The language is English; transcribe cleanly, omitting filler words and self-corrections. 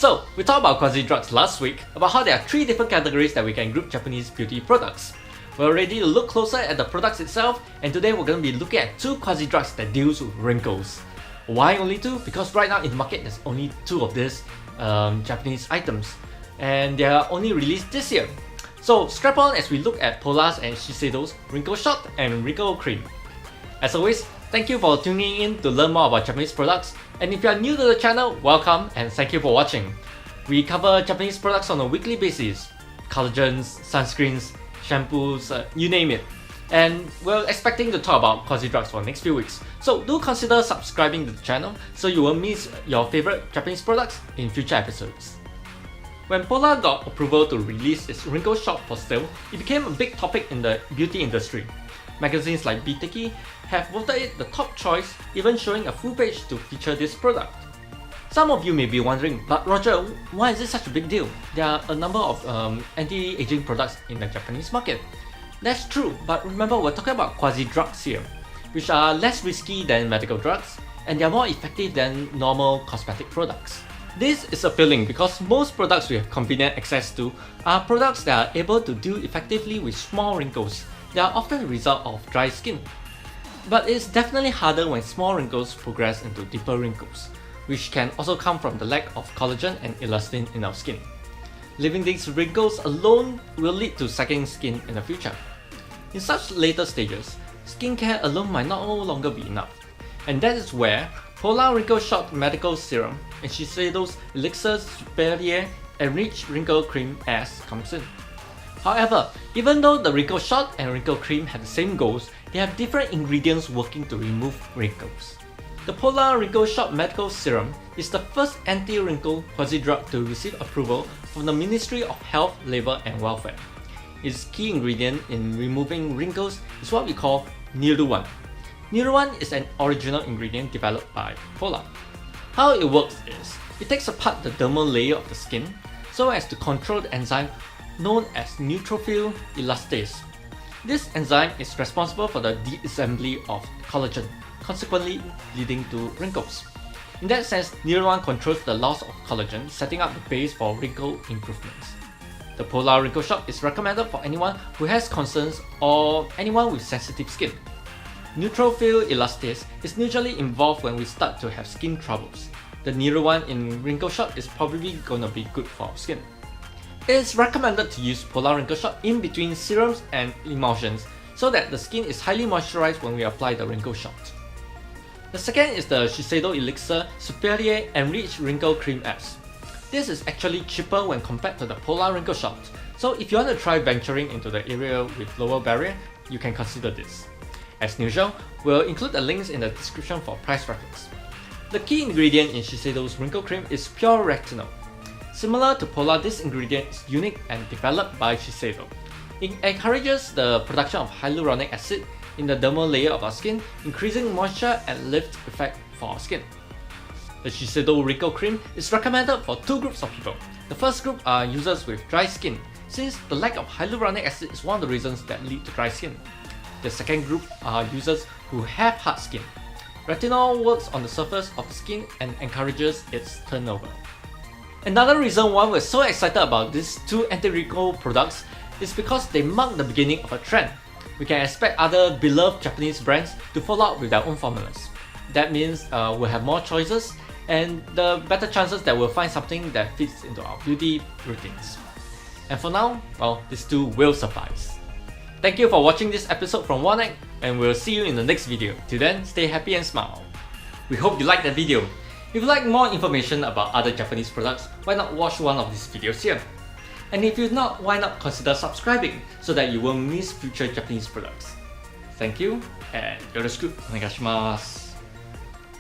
So, we talked about Quasidrugs last week, about how there are 3 different categories that we can group Japanese beauty products. We're ready to look closer at the products itself, and today we're going to be looking at 2 Quasidrugs that deals with wrinkles. Why only 2? Because right now in the market there's only 2 of these Japanese items, and they are only released this year. So strap on as we look at POLA's and SHISEIDO's RegoShot and Wrinkle Cream. As always, thank you for tuning in to learn more about Japanese products, and if you are new to the channel, welcome and thank you for watching. We cover Japanese products on a weekly basis: collagens, sunscreens, shampoos, you name it. And we're expecting to talk about Quasidrugs for the next few weeks, so do consider subscribing to the channel so you won't miss your favorite Japanese products in future episodes. When POLA got approval to release its RegoShot for sale, it became a big topic in the beauty industry. Magazines like BTK have voted it the top choice, even showing a full page to feature this product. Some of you may be wondering, but Roger, why is this such a big deal? There are a number of anti-aging products in the Japanese market. That's true, but remember we're talking about Quasidrugs here, which are less risky than medical drugs, and they are more effective than normal cosmetic products. This is appealing because most products we have convenient access to are products that are able to deal effectively with small wrinkles. They are often the result of dry skin. But it's definitely harder when small wrinkles progress into deeper wrinkles, which can also come from the lack of collagen and elastin in our skin. Leaving these wrinkles alone will lead to sagging skin in the future. In such later stages, skincare alone might no longer be enough, and that is where POLA RegoShot Medical Serum and SHISEIDO's ELIXIR SUPERIEUR Enriched Wrinkle Cream S comes in. However, even though the RegoShot and Wrinkle Cream have the same goals, they have different ingredients working to remove wrinkles. The POLA RegoShot Medical Serum is the first anti-wrinkle Quasidrug to receive approval from the Ministry of Health, Labour and Welfare. Its key ingredient in removing wrinkles is what we call Niruan. Niruan is an original ingredient developed by POLA. How it works is, it takes apart the dermal layer of the skin so as to control the enzyme known as neutrophil elastase. This enzyme is responsible for the disassembly of collagen, consequently leading to wrinkles. In that sense, Niruan controls the loss of collagen, setting up the base for wrinkle improvements. The POLA RegoShot is recommended for anyone who has concerns or anyone with sensitive skin. Neutrophil elastase is usually involved when we start to have skin troubles. The Niruan in RegoShot is probably gonna be good for our skin. It is recommended to use POLA RegoShot in between serums and emulsions so that the skin is highly moisturized when we apply the RegoShot. The second is the SHISEIDO ELIXIR SUPERIEUR Enriched Wrinkle Cream S. This is actually cheaper when compared to the POLA RegoShot, so if you want to try venturing into the area with lower barrier, you can consider this. As usual, we'll include the links in the description for price reference. The key ingredient in SHISEIDO's Wrinkle Cream is pure retinol. Similar to POLA, this ingredient is unique and developed by SHISEIDO. It encourages the production of hyaluronic acid in the dermal layer of our skin, increasing moisture and lift effect for our skin. The SHISEIDO Wrinkle Cream is recommended for 2 groups of people. The first group are users with dry skin, since the lack of hyaluronic acid is one of the reasons that lead to dry skin. The second group are users who have hard skin. Retinol works on the surface of the skin and encourages its turnover. Another reason why we're so excited about these 2 anti-wrinkle products is because they mark the beginning of a trend. We can expect other beloved Japanese brands to follow up with their own formulas. That means we'll have more choices and the better chances that we'll find something that fits into our beauty routines. And for now, well, these 2 will suffice. Thank you for watching this episode from One Egg, and we'll see you in the next video. Till then, stay happy and smile. We hope you liked that video. If you'd like more information about other Japanese products, why not watch one of these videos here? And if you're not, why not consider subscribing so that you won't miss future Japanese products. Thank you, and yoroshiku onegaishimasu.